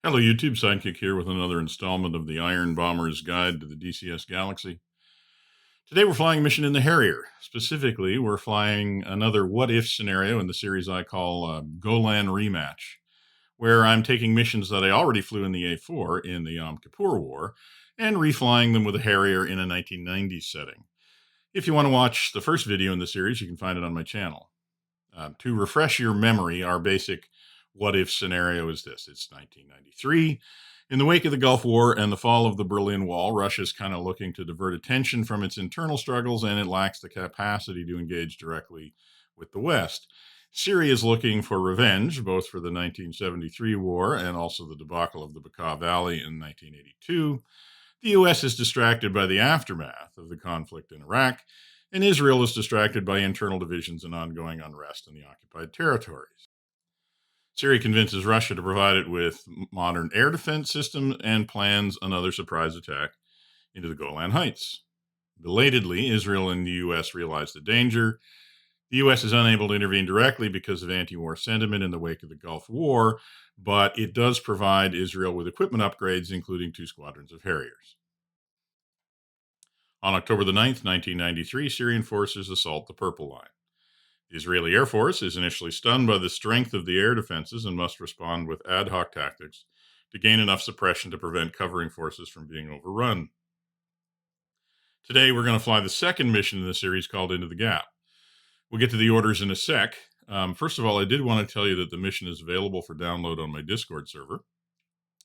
Hello, YouTube. Sidekick here with another installment of the Iron Bomber's Guide to the DCS Galaxy. Today we're flying a mission in the Harrier. Specifically, we're flying another what-if scenario in the series I call Golan Rematch, where I'm taking missions that I already flew in the A4 in the Yom Kippur War and reflying them with a Harrier in a 1990s setting. If you want to watch the first video in the series, you can find it on my channel. To refresh your memory, our basic what-if scenario is this. It's 1993. In the wake of the Gulf War and the fall of the Berlin Wall, Russia's kind of looking to divert attention from its internal struggles, and it lacks the capacity to engage directly with the West. Syria is looking for revenge, both for the 1973 war and also the debacle of the Bekaa Valley in 1982. The U.S. is distracted by the aftermath of the conflict in Iraq, and Israel is distracted by internal divisions and ongoing unrest in the occupied territories. Syria convinces Russia to provide it with modern air defense systems and plans another surprise attack into the Golan Heights. Belatedly, Israel and the U.S. realize the danger. The U.S. is unable to intervene directly because of anti-war sentiment in the wake of the Gulf War, but it does provide Israel with equipment upgrades, including 2 squadrons of Harriers. On October the 9th, 1993, Syrian forces assault the Purple Line. The Israeli Air Force is initially stunned by the strength of the air defenses and must respond with ad hoc tactics to gain enough suppression to prevent covering forces from being overrun. Today, we're going to fly the second mission in the series called Into the Gap. We'll get to the orders in a sec. First of all, I did want to tell you that the mission is available for download on my Discord server.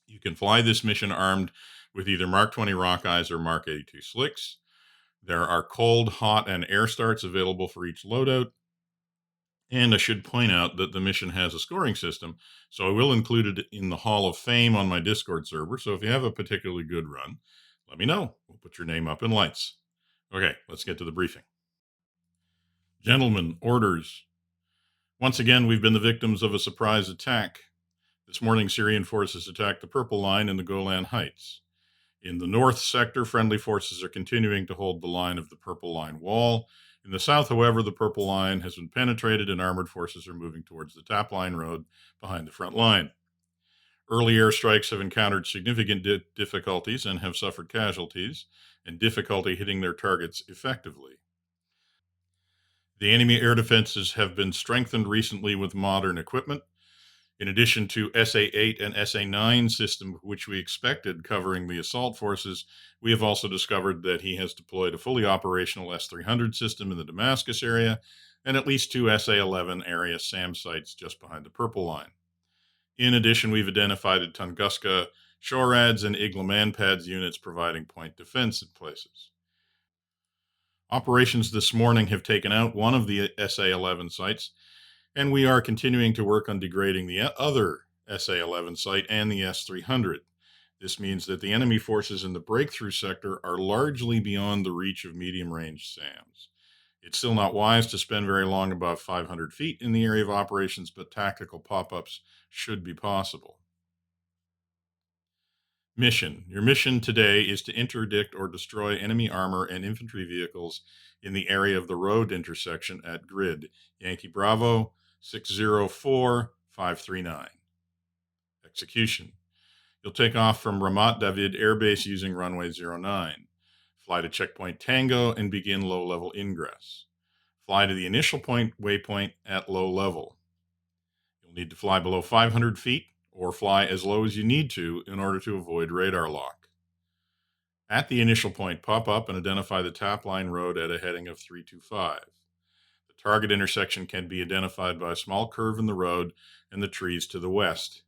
You can fly this mission armed with either Mark 20 Rockeyes or Mark 82 Slicks. There are cold, hot, and air starts available for each loadout. And I should point out that the mission has a scoring system, so I will include it in the Hall of Fame on my Discord server. So if you have a particularly good run, let me know. We'll put your name up in lights. Okay, let's get to the briefing. Gentlemen, orders. Once again, we've been the victims of a surprise attack. This morning, Syrian forces attacked the Purple Line in the Golan Heights. In the north sector, friendly forces are continuing to hold the line of the Purple Line wall. In the south, however, the Purple Line has been penetrated and armored forces are moving towards the Tap Line Road behind the front line. Early airstrikes have encountered significant difficulties and have suffered casualties and difficulty hitting their targets effectively. The enemy air defenses have been strengthened recently with modern equipment. In addition to SA-8 and SA-9 system, which we expected covering the assault forces, we have also discovered that he has deployed a fully operational S-300 system in the Damascus area and at least 2 SA-11 area SAM sites just behind the Purple Line. In addition, we've identified Tunguskas, SHORADs, and IGLA MANPADS units providing point defense in places. Operations this morning have taken out one of the SA-11 sites, and we are continuing to work on degrading the other SA-11 site and the S-300. This means that the enemy forces in the breakthrough sector are largely beyond the reach of medium-range SAMs. It's still not wise to spend very long above 500 feet in the area of operations, but tactical pop-ups should be possible. Mission. Your mission today is to interdict or destroy enemy armor and infantry vehicles in the area of the road intersection at grid Yankee Bravo 604539. Execution. You'll take off from Ramat David Air Base using runway 09. Fly to checkpoint Tango and begin low-level ingress. Fly to the initial waypoint at low level. You'll need to fly below 500 feet or fly as low as you need to in order to avoid radar lock. At the initial point, pop up and identify the Tap Line Road at a heading of 325. The target intersection can be identified by a small curve in the road and the trees to the west.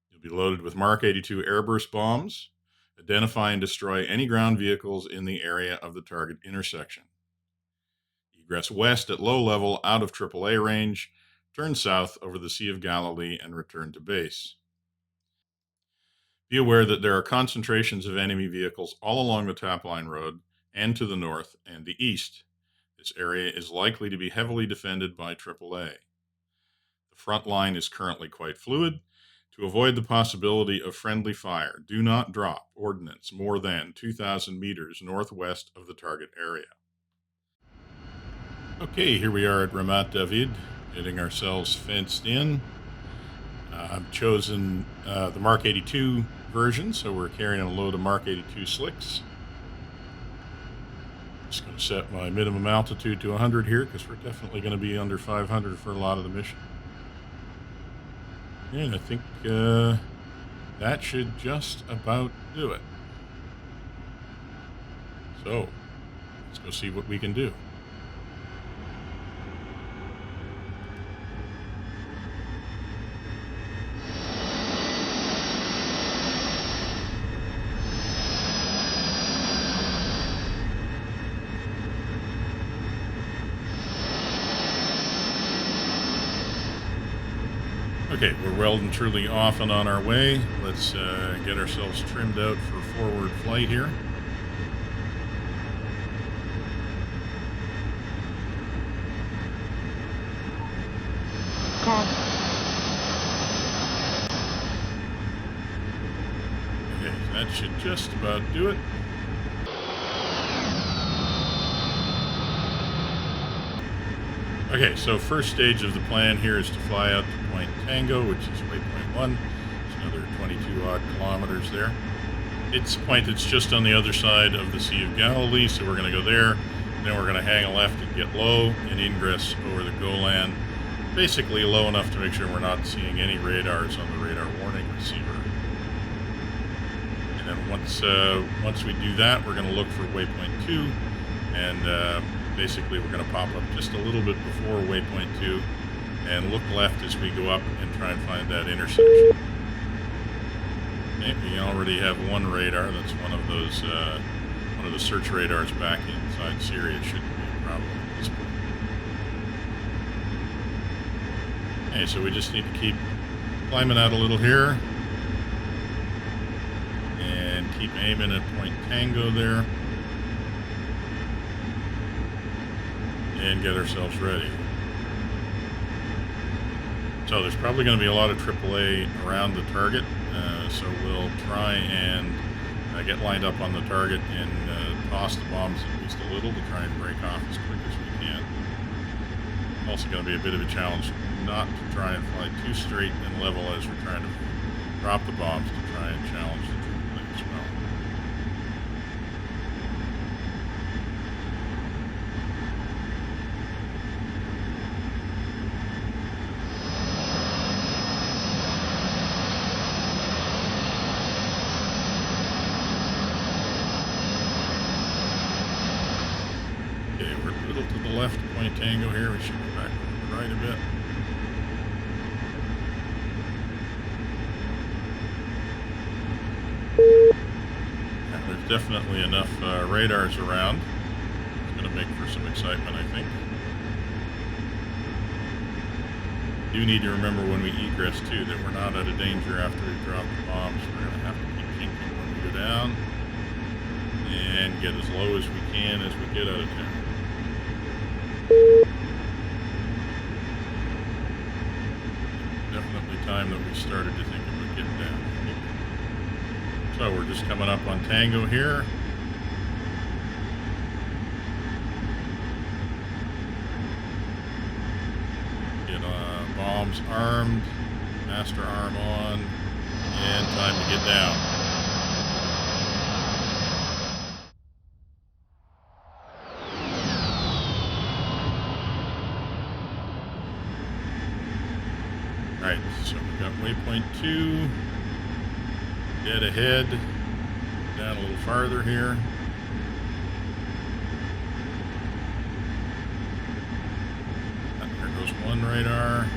You'll be loaded with Mark 82 airburst bombs. Identify and destroy any ground vehicles in the area of the target intersection. Egress west at low level out of AAA range. Turn south over the Sea of Galilee and return to base. Be aware that there are concentrations of enemy vehicles all along the Tap Line Road and to the north and the east. This area is likely to be heavily defended by AAA. The front line is currently quite fluid. To avoid the possibility of friendly fire, do not drop ordnance more than 2,000 meters northwest of the target area. Okay, here we are at Ramat David, getting ourselves fenced in. I've chosen the Mark 82 version, so we're carrying a load of Mark 82 slicks. Just going to set my minimum altitude to 100 here, because we're definitely going to be under 500 for a lot of the mission. And I think that should just about do it. So, let's go see what we can do. Okay, we're well and truly off and on our way. Let's get ourselves trimmed out for forward flight here. Okay, that should just about do it. Okay, so first stage of the plan here is to fly out to Point Tango, which is waypoint 1. It's another 22 odd kilometers there. It's a point that's just on the other side of the Sea of Galilee, so we're going to go there. Then we're going to hang a left and get low and ingress over the Golan, basically low enough to make sure we're not seeing any radars on the radar warning receiver. And then once we do that, we're going to look for waypoint 2, and basically we're going to pop up just a little bit before waypoint 2 and look left as we go up and try and find that intersection. Okay, we already have one radar. That's one of those, one of the search radars back inside Syria. It shouldn't be a problem at this point. Okay, so we just need to keep climbing out a little here and keep aiming at Point Tango there. And get ourselves ready. So there's probably going to be a lot of AAA around the target, so we'll try and get lined up on the target and toss the bombs at least a little to try and break off as quick as we can. Also going to be a bit of a challenge not to try and fly too straight and level as we're trying to drop the bombs to try and challenge the AAA as well. To the left of Point Tango here. We should go back to the right a bit. Yeah, there's definitely enough radars around. It's going to make for some excitement, I think. We do need to remember when we egress too that we're not out of danger after we drop the bombs. We're going to have to keep thinking when we go down and get as low as we can as we get out of town. Definitely time that we started to think about getting down. So we're just coming up on Tango here. Get bombs armed, master arm on, and time to get down. Alright, so we've got waypoint 2, dead ahead, down a little farther here. There goes one radar,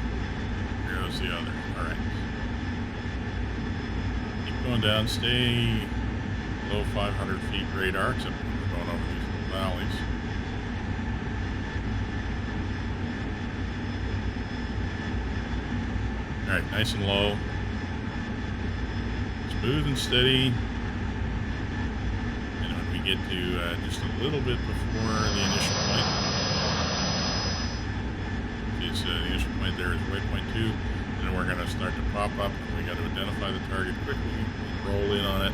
here goes the other. Alright. Keep going down, stay below 500 feet radar, except when we're going over these little valleys. Alright, nice and low. Smooth and steady. And when we get to just a little bit before the initial point, the initial point there is waypoint 2. And And we're going to start to pop up, and we got to identify the target quickly and roll in on it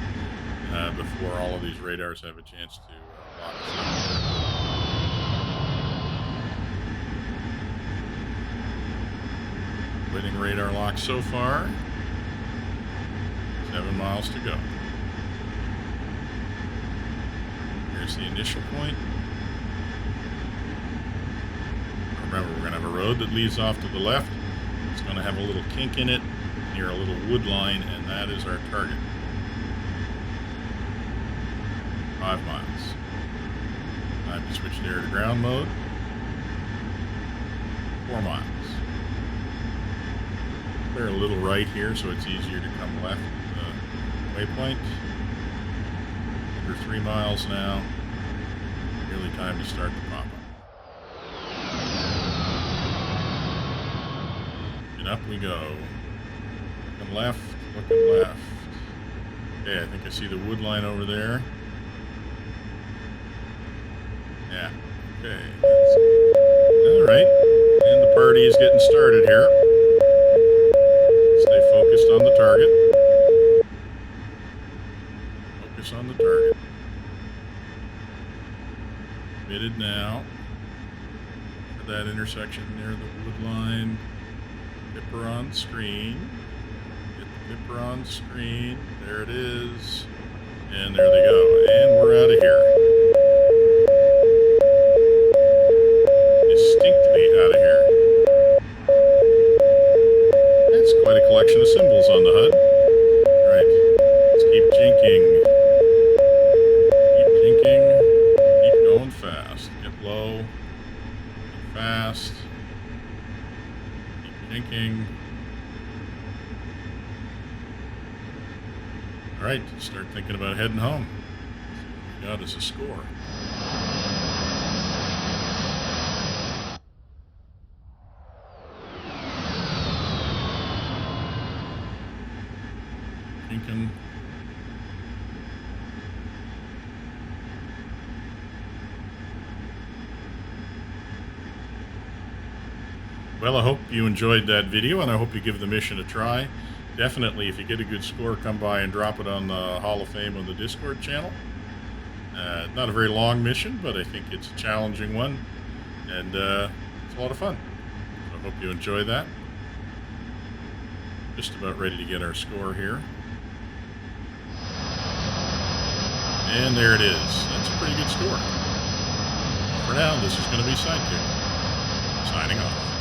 before all of these radars have a chance to lock us up. Winning radar lock so far. 7 miles to go. Here's the initial point. Remember, we're going to have a road that leads off to the left. It's going to have a little kink in it near a little wood line, and that is our target. 5 miles. Time to switch to air to ground mode. 4 miles. We're a little right here, so it's easier to come left at the waypoint. Under 3 miles now. Really time to start the pop-up. And up we go. Looking left, looking left. Okay, I think I see the wood line over there. Yeah, okay. Alright, and the party is getting started here. Stay focused on the target. Focus on the target. Committed now. For that intersection near the wood line. Pipper on screen. Get the pipper on screen. There it is. And there they go. And we're out of here. Distinctly out of here. That's quite a collection of symbols on the HUD. Right. Let's keep jinking. Keep jinking. Keep going fast. Get low. Get fast. Keep jinking. All right. Start thinking about heading home. What we got is a score. Jinking. Well, I hope you enjoyed that video, and I hope you give the mission a try. Definitely, if you get a good score, come by and drop it on the Hall of Fame on the Discord channel. Not a very long mission, but I think it's a challenging one, and it's a lot of fun. So I hope you enjoy that. Just about ready to get our score here. And there it is. That's a pretty good score. For now, this is going to be Sidekick, signing off.